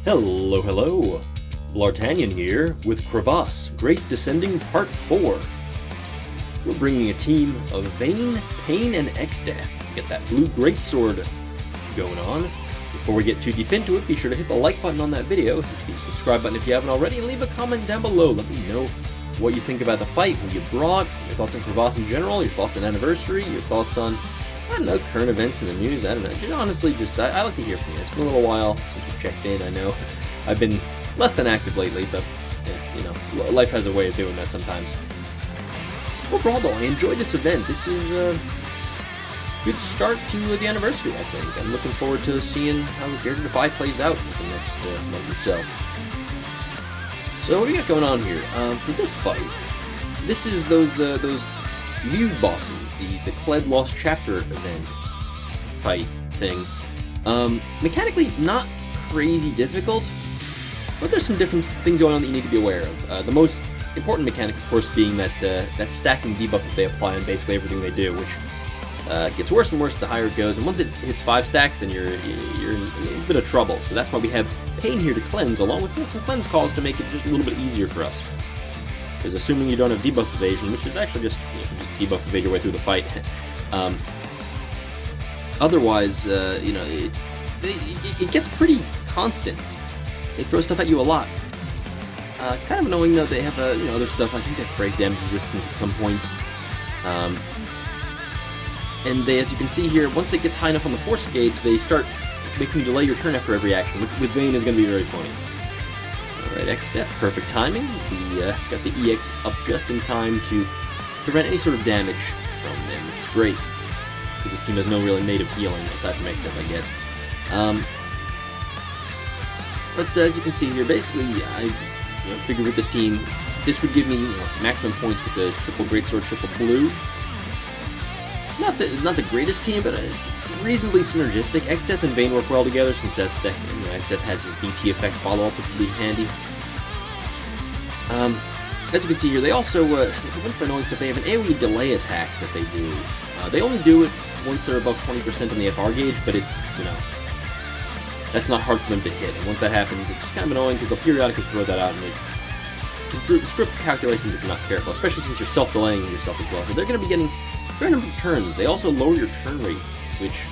Hello, hello! Bl'Artagnan here with Crevasse, Grace Descending Part 4. We're bringing a team of Vayne, Pain, and Xdeath to get that blue Greatsword going on. Before we get too deep into it, be sure to hit the like button on that video, hit the subscribe button if you haven't already, and leave a comment down below. Let me know what you think about the fight, what you brought, your thoughts on Crevasse in general, your thoughts on Anniversary, your thoughts on, I don't know, current events in the news. I don't know. Just honestly, I like to hear from you. It's been a little while since we checked in. I know I've been less than active lately, but you know, life has a way of doing that sometimes. Overall, though, I enjoyed this event. This is a good start to the anniversary, I think. I'm looking forward to seeing how the DFFOO plays out in the next month or so. So what do we got going on here? For this fight, this is those lead bosses, the Kled Lost Chapter event fight thing. Mechanically, not crazy difficult, but there's some different things going on that you need to be aware of. The most important mechanic, of course, being that stacking debuff that they apply on basically everything they do, which gets worse and worse the higher it goes. And once it hits 5 stacks, then you're in a bit of trouble. So that's why we have Pain here to cleanse, along with some cleanse calls to make it just a little bit easier for us. Because assuming you don't have debuff evasion, which is actually just, you can just debuff evade your way through the fight. Otherwise, you know, it gets pretty constant. It throws stuff at you a lot. Kind of annoying though. They have you know, other stuff. I think they have break damage resistance at some point. And they, as you can see here, once it gets high enough on the force gauge, they start making you delay your turn after every action, which with Vayne is going to be very funny. Alright, Xdeath, perfect timing. We got the EX up just in time to prevent any sort of damage from them, which is great, because this team has no really native healing aside from Xdeath, I guess. But as you can see here, basically, I figured with this team, this would give me maximum points with the triple Greatsword, triple blue. Not the greatest team, but it's reasonably synergistic. Xdeath and Vayne work well together, since Xdeath has his BT effect follow-up, which would be handy. As you can see here, they also, for annoying stuff, they have an AoE delay attack that they do. They only do it once they're above 20% on the FR gauge, but it's, you know, that's not hard for them to hit. And once that happens, it's just kind of annoying, because they'll periodically throw that out and it can script calculations if you're not careful, especially since you're self-delaying yourself as well. So they're going to be getting a fair number of turns. They also lower your turn rate, which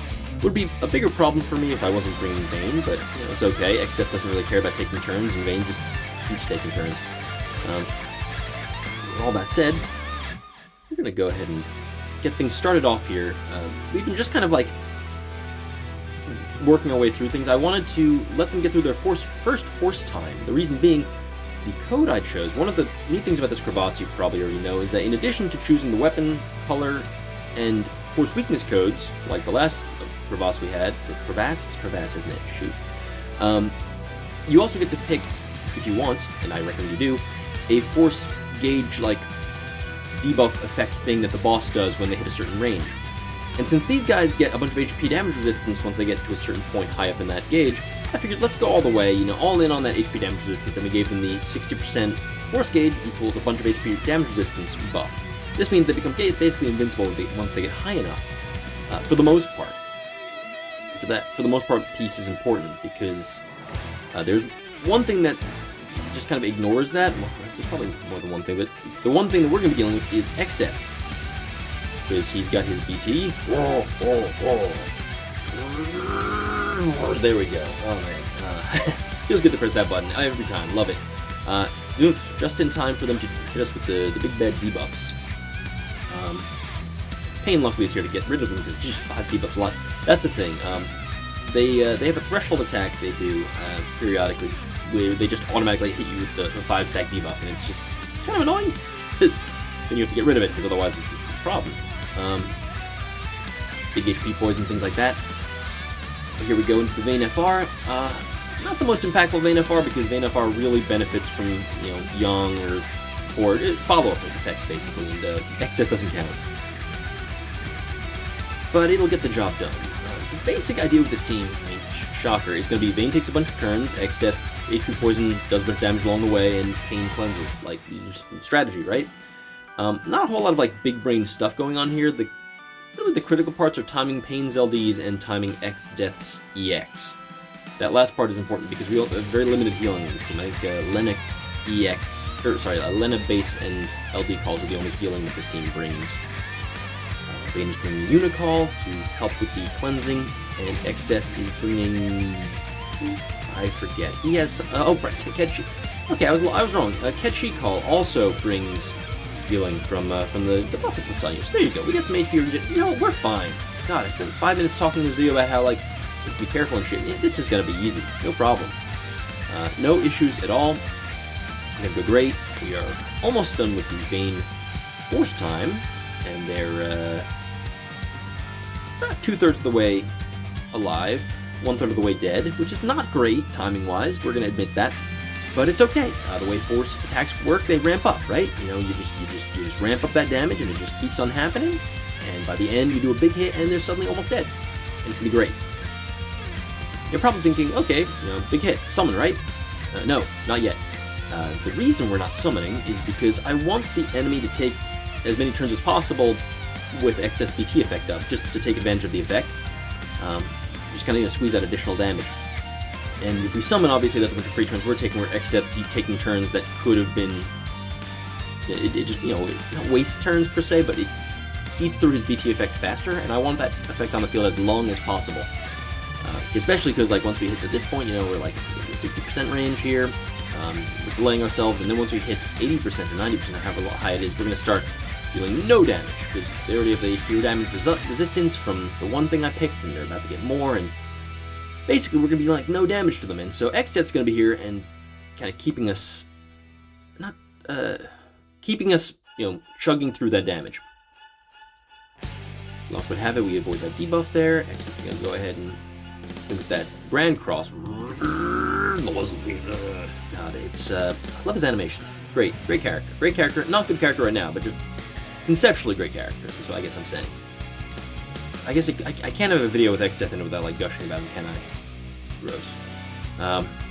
would be a bigger problem for me if I wasn't bringing Vayne, but you know, it's okay. Xdeath doesn't really care about taking turns, and Vayne just keeps taking turns. With all that said, we're going to go ahead and get things started off here. We've been just kind of like working our way through things. I wanted to let them get through their first force time. The reason being, the code I chose, one of the neat things about this Crevasse you probably already know, is that in addition to choosing the weapon, color, and force weakness codes, like the last Crevasse we had, Crevasse? It's Crevasse, isn't it? Shoot. You also get to pick, if you want, and I reckon you do, a force gauge, like, debuff effect thing that the boss does when they hit a certain range. And since these guys get a bunch of HP damage resistance once they get to a certain point high up in that gauge, I figured let's go all the way, you know, all in on that HP damage resistance, and we gave them the 60% force gauge equals a bunch of HP damage resistance buff. This means they become basically invincible once they get high enough, for the most part. For the most part, peace is important, because there's one thing that just kind of ignores that. Well, there's probably more than one thing, but the one thing that we're going to be dealing with is Xdeath, because he's got his BT. There we go. Oh man, feels good to press that button every time. Love it. Just in time for them to hit us with the big bad debuffs. Pain luckily is here to get rid of them, because just 5 debuffs a lot. That's the thing. They have a threshold attack they do periodically, where they just automatically hit you with the 5-stack debuff, and it's just kind of annoying, because then you have to get rid of it, because otherwise it's a problem. Big HP poison, things like that. But here we go into the Vayne FR. Not the most impactful Vayne FR, because Vayne FR really benefits from, you know, young or follow-up effects, basically, and Xdeath doesn't count. But it'll get the job done. The basic idea with this team, I mean, shocker, is going to be Vayne takes a bunch of turns, Xdeath HP poison does a bunch of damage along the way, and Pain cleanses. Like, strategy, right? Not a whole lot of, like, big brain stuff going on here. Really, the critical parts are timing Pain's LDs and timing Xdeath's EX. that last part is important because we have very limited healing in this team. I think Lena Lena base and LD calls are the only healing that this team brings. Vayne is bringing Unicall to help with the cleansing, and Xdeath is bringing... I forget. He has... oh, right, Ketchi. Okay, I was wrong. Ketchi Call also brings healing from the buff it puts on you. So there you go. We get some HP. You know, we're fine. God, I spent 5 minutes talking in this video about how, like, be careful and shit. This is going to be easy. No problem. No issues at all. We're going to go great. We are almost done with the Vayne Force time, and they're about 2/3 of the way alive, 1/3 of the way dead, which is not great timing-wise. We're going to admit that, but it's okay. The way Force attacks work, they ramp up, right? You know, you just ramp up that damage, and it just keeps on happening. And by the end, you do a big hit, and they're suddenly almost dead. And it's going to be great. You're probably thinking, okay, you know, big hit, summon, right? No, not yet. The reason we're not summoning is because I want the enemy to take as many turns as possible with excess BT effect up, just to take advantage of the effect. Just kind of squeeze out additional damage. And if we summon, obviously that's a bunch of free turns we're taking, where Xdeath's taking turns that could have been... It just, you know, not waste turns per se, but it eats through his BT effect faster, and I want that effect on the field as long as possible. Especially because, like, once we hit to this point, you know, we're like in the 60% range here. We're delaying ourselves, and then once we hit 80% or 90%, or however high it is, we're going to start dealing no damage, because they already have the hero damage resistance from the one thing I picked, and they're about to get more, and basically we're going to be like no damage to them. And so Xdeath's going to be here and kind of keeping us, you know, chugging through that damage. Luck would have it, we avoid that debuff there. Xdeath's going to go ahead and with that Grand Cross. God, it's I love his animations. Great character. Not good character right now, but just conceptually great character. That's what I guess I'm saying. I guess I can't have a video with Xdeath in it without like gushing about him, can I? Gross.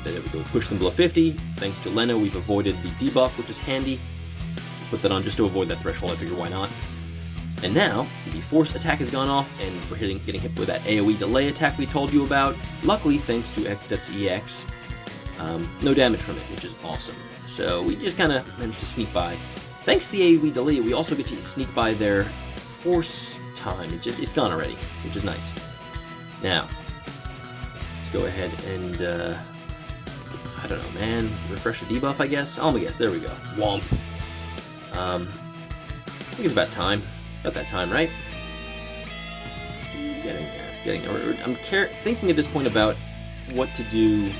There we go. Push them below 50. Thanks to Lena, we've avoided the debuff, which is handy. Put that on just to avoid that threshold. I figure why not. And now, the Force attack has gone off, and we're getting hit with that AoE delay attack we told you about. Luckily, thanks to Xdeath's EX, no damage from it, which is awesome. So we just kind of managed to sneak by. Thanks to the AoE delay, we also get to sneak by their Force time. It's gone already, which is nice. Now, let's go ahead and, I don't know, man, refresh the debuff, I guess? Oh, my guess, there we go. Womp. I think it's about time. About that time, right? Getting there. I'm thinking at this point about what to do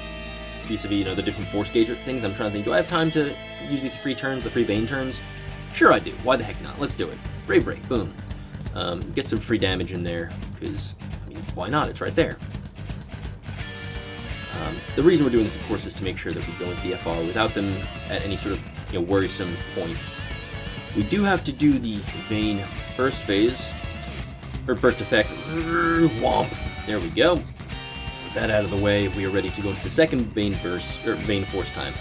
vis-a-vis, you know, the different Force gauge things. I'm trying to think, do I have time to use the free turns, the free Vayne turns? Sure I do. Why the heck not? Let's do it. Brave Break, boom. Get some free damage in there, because, I mean, why not? It's right there. The reason we're doing this, of course, is to make sure that we go into DFR without them at any sort of, you know, worrisome point. We do have to do the Vayne first phase, or burst effect. Womp. There we go. With that out of the way, we are ready to go into the second Vayne burst, or Vayne Force time.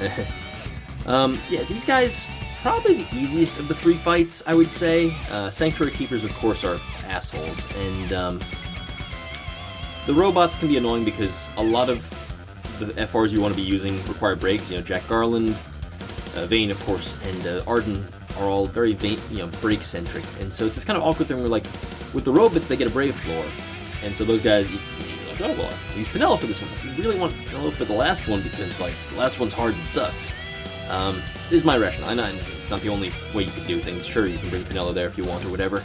Yeah, these guys, probably the easiest of the 3 fights, I would say. Sanctuary Keepers, of course, are assholes, and the robots can be annoying because a lot of the FRs you want to be using require breaks. You know, Jack Garland, Vayne, of course, and Arden are all very, you know, break-centric, and so it's this kind of awkward thing where, like, with the robots, they get a Brave floor, and so those guys, you're like, oh, well, I'll use Penelo for this one. You really want Penelo for the last one, because, like, the last one's hard and sucks. This is my rationale. I know it's not the only way you can do things. Sure, you can bring Penelo there if you want, or whatever.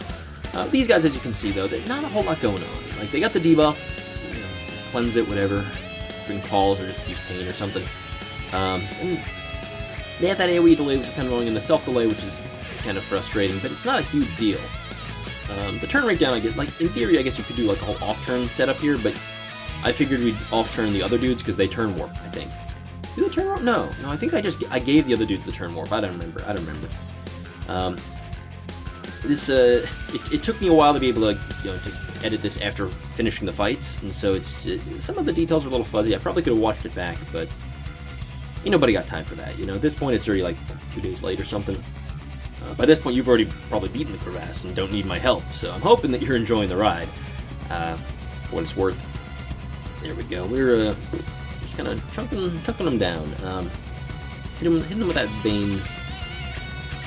These guys, as you can see, though, there's not a whole lot going on. Like, they got the debuff, you know, cleanse it, whatever, bring calls, or just use pain or something. And they have that AoE delay, which is kind of annoying, and the self-delay, which is kind of frustrating, but it's not a huge deal. The turn rate down, I get, like, in theory, I guess you could do, like, a whole off-turn setup here, but I figured we'd off-turn the other dudes, because they turn warp, I think. Do they turn warp? No, I think I gave the other dudes the turn warp. I don't remember. It took me a while to be able to, you know, to edit this after finishing the fights, and so it's some of the details are a little fuzzy. I probably could have watched it back, but ain't nobody got time for that. You know, at this point, it's already like 2 days late or something. By this point, you've already probably beaten the Crevasse and don't need my help, so I'm hoping that you're enjoying the ride. For what it's worth. There we go. We're just kind of chunking them down. Hitting them with that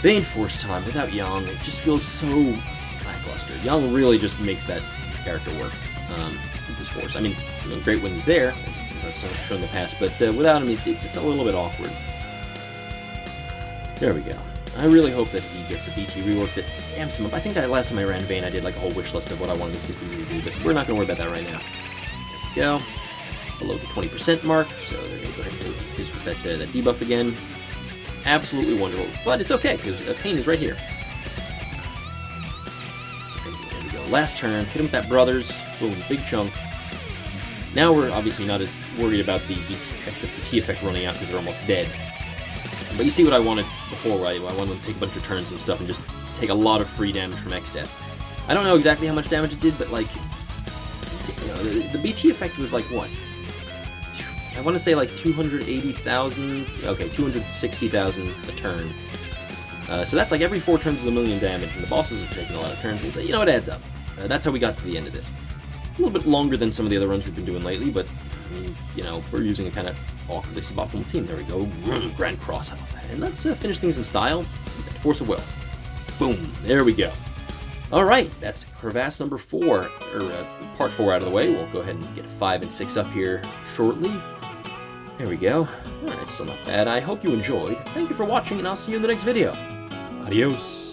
Bane Force time without Yang. It just feels so lackluster. Yang really just makes that character work with his Force. I mean, it's great when he's there, as I've shown in the past, but without him, it's just a little bit awkward. There we go. I really hope that he gets a BT rework that amps him up. I think last time I ran Vayne, I did like a whole wish list of what I wanted to do, but we're not going to worry about that right now. There we go. Below the 20% mark, so they're going to go ahead and do that debuff again. Absolutely wonderful, but it's okay, because Pain is right here. So there we go. Last turn, hit him with that Brothers. Boom, big chunk. Now we're obviously not as worried about the BT effect running out, because they're almost dead. But you see what I wanted before, right? I wanted to take a bunch of turns and stuff and just take a lot of free damage from X-Death. I don't know exactly how much damage it did, but like, you know, the BT effect was like what? I want to say like 280,000. Okay, 260,000 a turn. So that's like every 4 turns is 1,000,000 damage, and the bosses are taking a lot of turns. And so you know it adds up. That's how we got to the end of this. A little bit longer than some of the other runs we've been doing lately, but you know, we're using a kind of awkwardly suboptimal team. There we go. Grand Cross health. And let's finish things in style. Force of Will. Boom. There we go. Alright, that's Crevasse number 4, or part 4 out of the way. We'll go ahead and get 5 and 6 up here shortly. There we go. Alright, still not bad. I hope you enjoyed. Thank you for watching, and I'll see you in the next video. Adios.